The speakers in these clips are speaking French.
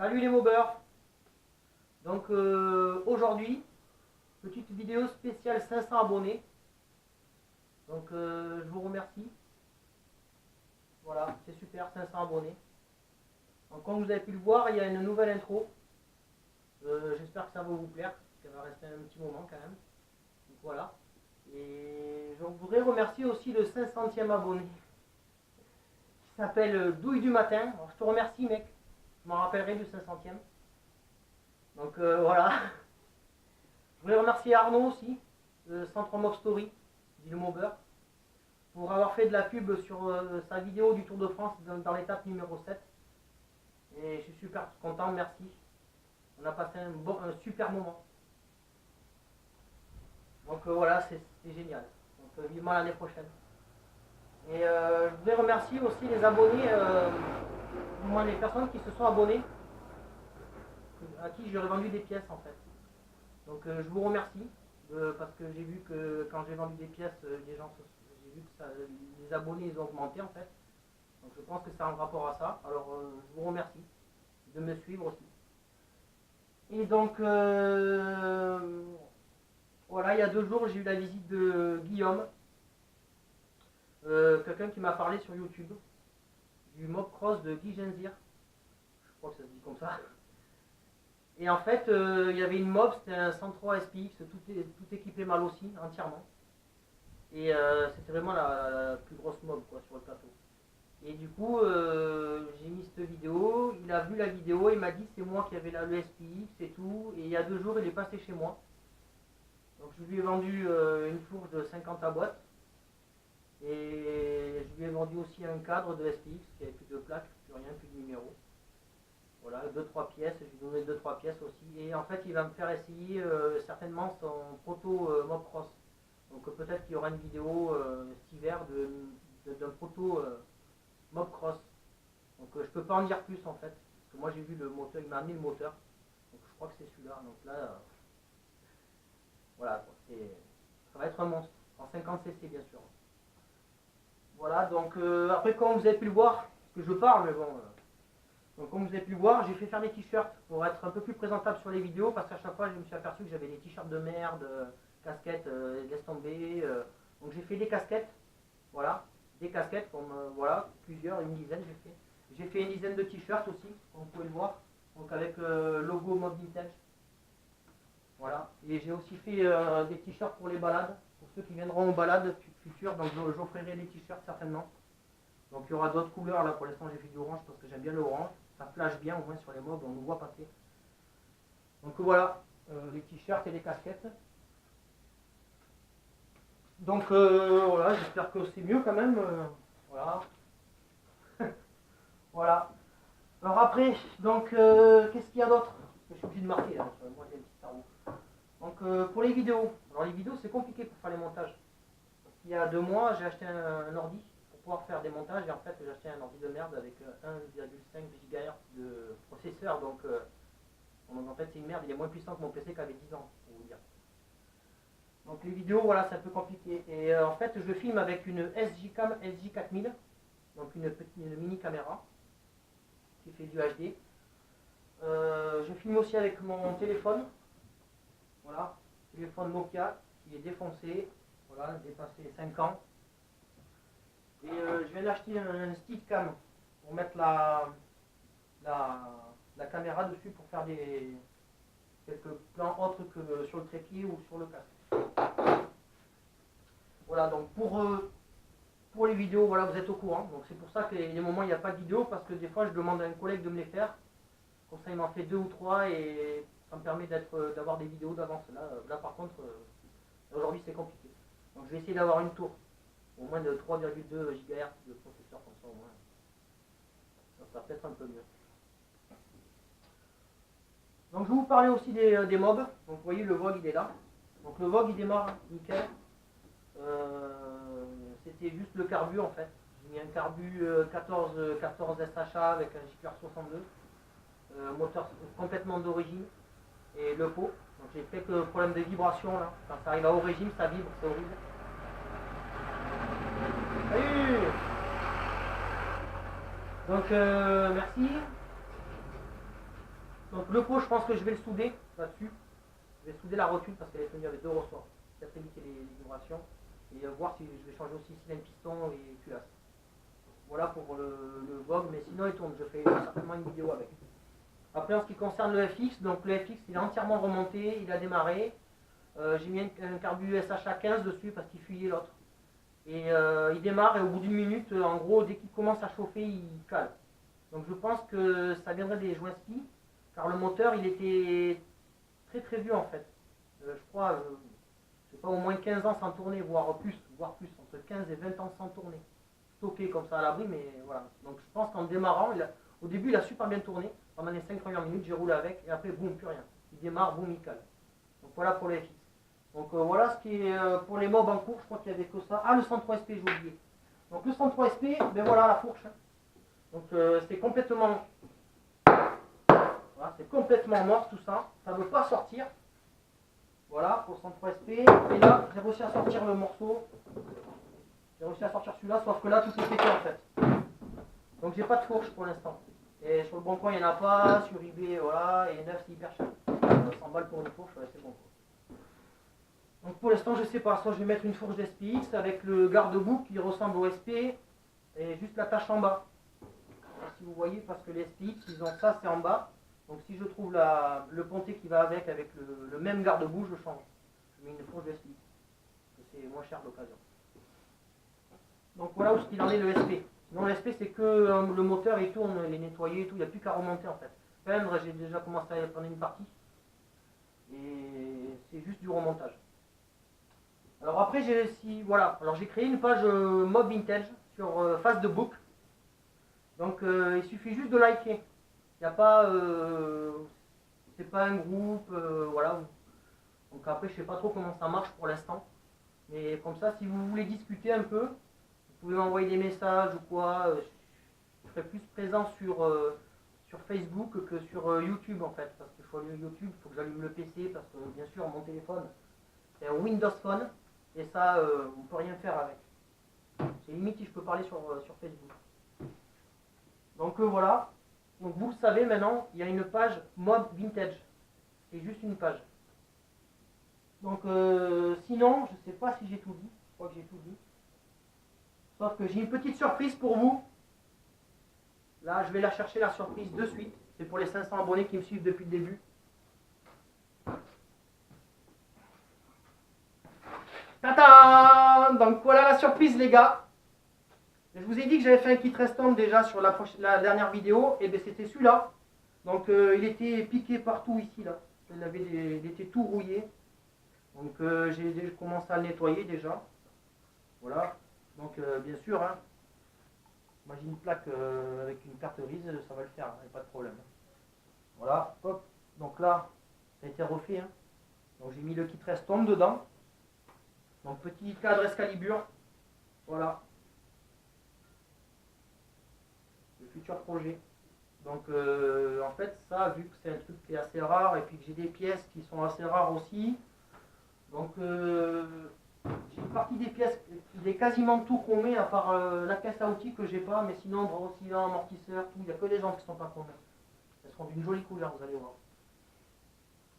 Salut les mobbers. Donc aujourd'hui, petite vidéo spéciale 500 abonnés. Donc je vous remercie. Voilà, c'est super, 500 abonnés. Donc comme vous avez pu le voir, il y a une nouvelle intro. J'espère que ça va vous plaire, parce qu'elle va rester un petit moment quand même. Donc voilà. Et je voudrais remercier aussi le 500e abonné, qui s'appelle Douille du matin. Alors, je te remercie mec, je m'en rappellerai du 500e. Donc voilà. Je voulais remercier Arnaud aussi, de Centre Mob Story, dit le Mobber, pour avoir fait de la pub sur sa vidéo du Tour de France dans l'étape numéro 7. Et je suis super content, merci. On a passé un super moment. Donc voilà, c'est génial. Donc vivement l'année prochaine. Et je voudrais remercier aussi les abonnés, du moins les personnes qui se sont abonnées, à qui j'ai revendu des pièces en fait. Donc je vous remercie, parce que j'ai vu que quand j'ai vendu des pièces, j'ai vu que les abonnés ils ont augmenté en fait. Donc je pense que c'est en rapport à ça. Alors je vous remercie de me suivre aussi. Et donc voilà, il y a 2 jours j'ai eu la visite de Guillaume, quelqu'un qui m'a parlé sur YouTube du mob cross de Guy Genzir. Je crois que ça se dit comme ça. Et en fait, il y avait une mob, c'était un 103 SPX, tout équipé mal aussi, entièrement. Et c'était vraiment la plus grosse mob quoi, sur le plateau. Et du coup, j'ai mis cette vidéo, il a vu la vidéo, il m'a dit c'est moi qui avais le SPX et tout. Et il y a 2 jours, il est passé chez moi. Donc je lui ai vendu une fourche de 50 à boîte. Et je lui ai vendu aussi un cadre de SPX qui avait plus de plaques, plus rien, plus de numéro. Voilà, 2-3 pièces, je lui ai donné 2-3 pièces aussi. Et en fait, il va me faire essayer certainement son proto Mob Cross. Donc peut-être qu'il y aura une vidéo cet hiver d'un proto Mob Cross. Donc je peux pas en dire plus en fait. Parce que moi j'ai vu le moteur, il m'a amené le moteur. Donc je crois que c'est celui-là. Donc là, voilà, ça va être un monstre. En 50 cc bien sûr. Voilà, donc après comme vous avez pu le voir, parce que je parle, mais bon... Donc comme vous avez pu voir, j'ai fait faire des t-shirts pour être un peu plus présentable sur les vidéos, parce qu'à chaque fois je me suis aperçu que j'avais des t-shirts de merde, casquettes, laisse tomber. Donc j'ai fait des casquettes, voilà, des casquettes comme voilà, plusieurs, une dizaine j'ai fait. J'ai fait une dizaine de t-shirts aussi, comme vous pouvez le voir, donc avec logo Mob Vintage. Voilà, et j'ai aussi fait des t-shirts pour les balades, pour ceux qui viendront aux balades futures, donc j'offrirai des t-shirts certainement. Donc il y aura d'autres couleurs, là pour l'instant j'ai fait du orange parce que j'aime bien le orange. Ça flash bien au moins sur les mobs, on nous voit passer. Donc voilà, les t-shirts et les casquettes. Donc voilà, j'espère que c'est mieux quand même. Voilà. Voilà. Alors après, donc qu'est-ce qu'il y a d'autre? Je suis obligé de marquer là, moi j'ai un petit cerveau. Donc pour les vidéos, alors les vidéos c'est compliqué pour faire les montages. Parce qu'il y a 2 mois j'ai acheté un ordi pour pouvoir faire des montages et en fait j'ai acheté un ordi de merde avec 1,5 GHz de processeur, donc en fait c'est une merde, il est moins puissant que mon PC qui avait 10 ans pour vous dire. Donc les vidéos voilà c'est un peu compliqué et en fait je filme avec une SJ-Cam SJ4000, donc une mini caméra qui fait du HD. Je filme aussi avec mon téléphone, voilà, téléphone Nokia qui est défoncé, voilà, dépassé 5 ans. Et je viens d'acheter un Steadicam pour mettre la caméra dessus pour faire quelques plans autres que sur le trépied ou sur le casque. Voilà, donc pour les vidéos, voilà, vous êtes au courant. Donc c'est pour ça que les moments il n'y a pas de vidéo, parce que des fois je demande à un collègue de me les faire. Comme ça il m'en fait 2 ou 3 et ça me permet d'avoir des vidéos d'avance. Là par contre, aujourd'hui c'est compliqué. Donc je vais essayer d'avoir une tour. Au moins de 3,2 GHz de processeur, comme ça au moins. Ça sera peut-être un peu mieux. Donc je vais vous parler aussi des mobs. Donc vous voyez le Vogue il est là. Donc le Vogue il démarre nickel. C'était juste le carbu en fait. J'ai mis un carbu 14 SHA avec un JQR62. Moteur complètement d'origine. Et le pot. Donc j'ai quelques problèmes de vibration là. Quand ça arrive à haut régime, ça vibre, c'est horrible. Salut. Donc merci. le pot, je pense que je vais le souder là-dessus. Je vais souder la rotule parce qu'elle est tenue avec 2 ressorts. Peut-être éviter les vibrations. Et voir si je vais changer aussi cylindre piston et culasse. Voilà pour le Vogue, mais sinon il tourne. Je fais certainement une vidéo avec. Après, en ce qui concerne le FX, donc le FX il est entièrement remonté, il a démarré. J'ai mis un carbu SHA 15 dessus parce qu'il fuyait l'autre. Et il démarre et au bout d'une minute, en gros, dès qu'il commence à chauffer, il cale. Donc je pense que ça viendrait des joints spi, car le moteur il était très vieux en fait. Je crois, je sais pas, au moins 15 ans sans tourner, voire plus, entre 15 et 20 ans sans tourner. Stocké comme ça à l'abri, mais voilà. Donc je pense qu'en démarrant, au début il a super bien tourné. Pendant les 5 premières minutes, j'ai roulé avec et après, boum, plus rien. Il démarre, boum, il cale. Donc voilà pour les FX. Donc voilà ce qui est pour les mobs en cours, je crois qu'il n'y avait que ça. Ah, le 103 SP, j'ai oublié. Donc le 103 SP, ben voilà la fourche. Donc c'est complètement, voilà, c'est complètement mort tout ça. Ça ne veut pas sortir. Voilà pour le 103 SP. Et là, j'ai réussi à sortir le morceau. J'ai réussi à sortir celui-là, sauf que là, tout est pété en fait. Donc j'ai pas de fourche pour l'instant. Et sur le bon coin, il n'y en a pas. Sur eBay, voilà. Et 9, c'est hyper cher. 100 balles pour une fourche, ouais, c'est bon. Donc pour l'instant, je sais pas. Soit je vais mettre une fourche d'SPX avec le garde-boue qui ressemble au SP et juste la tâche en bas. Si vous voyez, parce que les SPX, ils ont ça, c'est en bas. Donc si je trouve le ponté qui va avec le même garde-boue, je change. Je mets une fourche de SPX. C'est moins cher d'occasion. Donc voilà où ce qu'il en est le SP. Sinon le SP, c'est que le moteur il tourne, il est nettoyé et tout, il n'y a plus qu'à remonter en fait. Peindre, j'ai déjà commencé à prendre une partie. Et c'est juste du remontage. Alors après j'ai créé une page Mob Vintage sur Facebook. Donc il suffit juste de liker. Il n'y a pas c'est pas un groupe, voilà. Donc après je sais pas trop comment ça marche pour l'instant. Mais comme ça, si vous voulez discuter un peu, vous pouvez m'envoyer des messages ou quoi. Je serai plus présent sur Facebook que sur YouTube en fait. Parce que sur YouTube, il faut que j'allume le PC parce que bien sûr mon téléphone c'est un Windows Phone et ça on ne peut rien faire avec. C'est limite si je peux parler sur Facebook. Donc voilà. Donc vous le savez maintenant, il y a une page Mob Vintage. C'est juste une page. Donc sinon, je ne sais pas si j'ai tout dit. Je crois que j'ai tout dit. Sauf que j'ai une petite surprise pour vous. Là, je vais la chercher la surprise de suite. C'est pour les 500 abonnés qui me suivent depuis le début. Tata! Donc voilà la surprise les gars. Je vous ai dit que j'avais fait un kit restant déjà sur la dernière vidéo. Et bien c'était celui-là. Donc il était piqué partout ici là. Il était tout rouillé. Donc j'ai commencé à le nettoyer déjà. Voilà. Donc bien sûr, hein, moi j'ai une plaque avec une carterise, ça va le faire, pas de problème. Voilà, hop. Donc là, ça a été refait. Hein. Donc j'ai mis le kit Restomb dedans. Donc petit cadre Excalibur. Voilà. Le futur projet. Donc en fait ça, vu que c'est un truc qui est assez rare et puis que j'ai des pièces qui sont assez rares aussi. Donc j'ai une partie des pièces, il est quasiment tout chromé à part la caisse à outils que j'ai pas, mais sinon bras oscillants, amortisseurs, tout, il n'y a que les jantes qui sont pas chromées. Elles seront d'une jolie couleur, vous allez voir.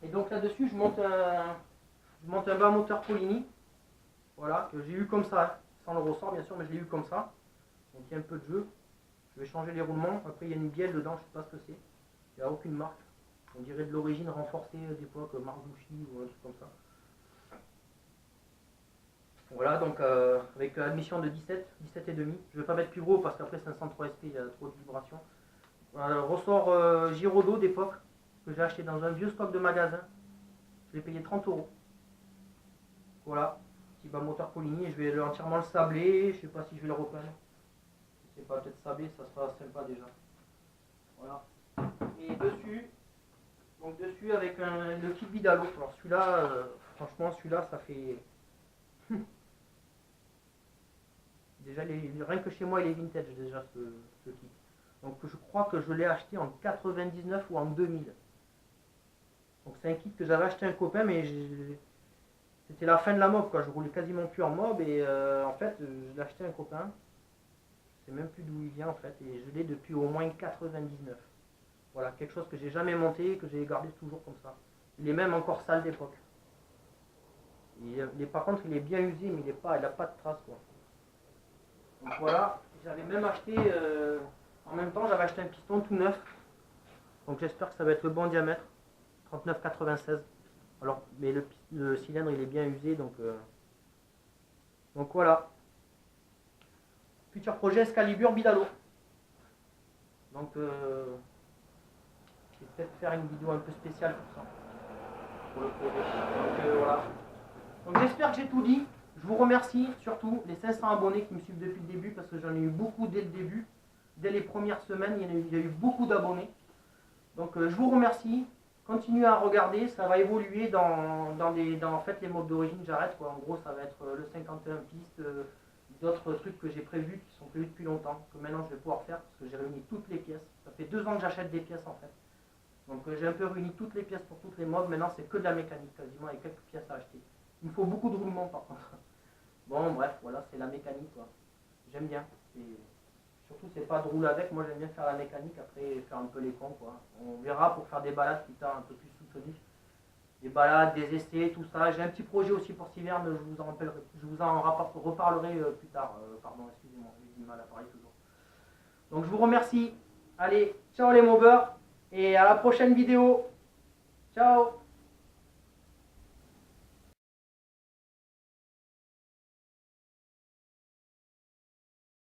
Et donc là-dessus, je monte un bas moteur Polini, voilà, que j'ai eu comme ça, hein, sans le ressort bien sûr, mais je l'ai eu comme ça. Donc il y a un peu de jeu. Je vais changer les roulements. Après il y a une bielle dedans, je sais pas ce que c'est. Il n'y a aucune marque. On dirait de l'origine renforcée d'époque, Marzushi ou un truc comme ça. Voilà, donc avec admission de 17 et demi. Je ne vais pas mettre plus gros parce qu'après 503 SP, il y a trop de vibrations. Voilà, le ressort Giraudot d'époque que j'ai acheté dans un vieux stock de magasin. Je l'ai payé 30 €. Voilà, petit bas moteur Polini et je vais entièrement le sabler. Je ne sais pas si je vais le repeindre. Je ne sais pas, peut-être sabler, ça sera sympa déjà. Voilà. Et dessus, donc dessus avec le kit Vidalo. Alors celui-là, franchement, celui-là, ça fait. Déjà, rien que chez moi, il est vintage déjà ce kit. Donc je crois que je l'ai acheté en 99 ou en 2000. Donc c'est un kit que j'avais acheté à un copain, mais c'était la fin de la mob, quoi. Je roulais quasiment plus en mob et en fait, je l'ai acheté à un copain. Je sais même plus d'où il vient en fait et je l'ai depuis au moins 99. Voilà, quelque chose que j'ai jamais monté, que j'ai gardé toujours comme ça. Il est même encore sale d'époque. Par contre, il est bien usé, mais il n'a pas de traces, quoi. Donc voilà, j'avais même acheté, en même temps, j'avais acheté un piston tout neuf. Donc j'espère que ça va être le bon diamètre, 39,96. Alors, mais le cylindre, il est bien usé, donc voilà. Futur projet Excalibur Bidalo. Donc, je vais peut-être faire une vidéo un peu spéciale pour ça, pour le projet. Donc voilà. Donc j'espère que j'ai tout dit. Je vous remercie surtout les 500 abonnés qui me suivent depuis le début, parce que j'en ai eu beaucoup dès le début. Dès les premières semaines, il y a eu beaucoup d'abonnés. Donc je vous remercie. Continuez à regarder, ça va évoluer dans en fait les modes d'origine. J'arrête quoi. En gros, ça va être le 51 pistes, d'autres trucs que j'ai prévus, qui sont prévus depuis longtemps, que maintenant je vais pouvoir faire parce que j'ai réuni toutes les pièces. Ça fait 2 ans que j'achète des pièces en fait. Donc j'ai un peu réuni toutes les pièces pour toutes les modes. Maintenant, c'est que de la mécanique quasiment et quelques pièces à acheter. Il me faut beaucoup de roulements par contre. Bon, bref, voilà, c'est la mécanique quoi. J'aime bien. Surtout, c'est pas de rouler avec. Moi, j'aime bien faire la mécanique, après faire un peu les cons quoi. On verra pour faire des balades plus tard un peu plus soutenues. Des balades, des essais, tout ça. J'ai un petit projet aussi pour cet hiver, mais je vous en reparlerai plus tard. Pardon, excusez-moi, j'ai du mal à parler toujours. Donc, je vous remercie. Allez, ciao les movers, et à la prochaine vidéo. Ciao.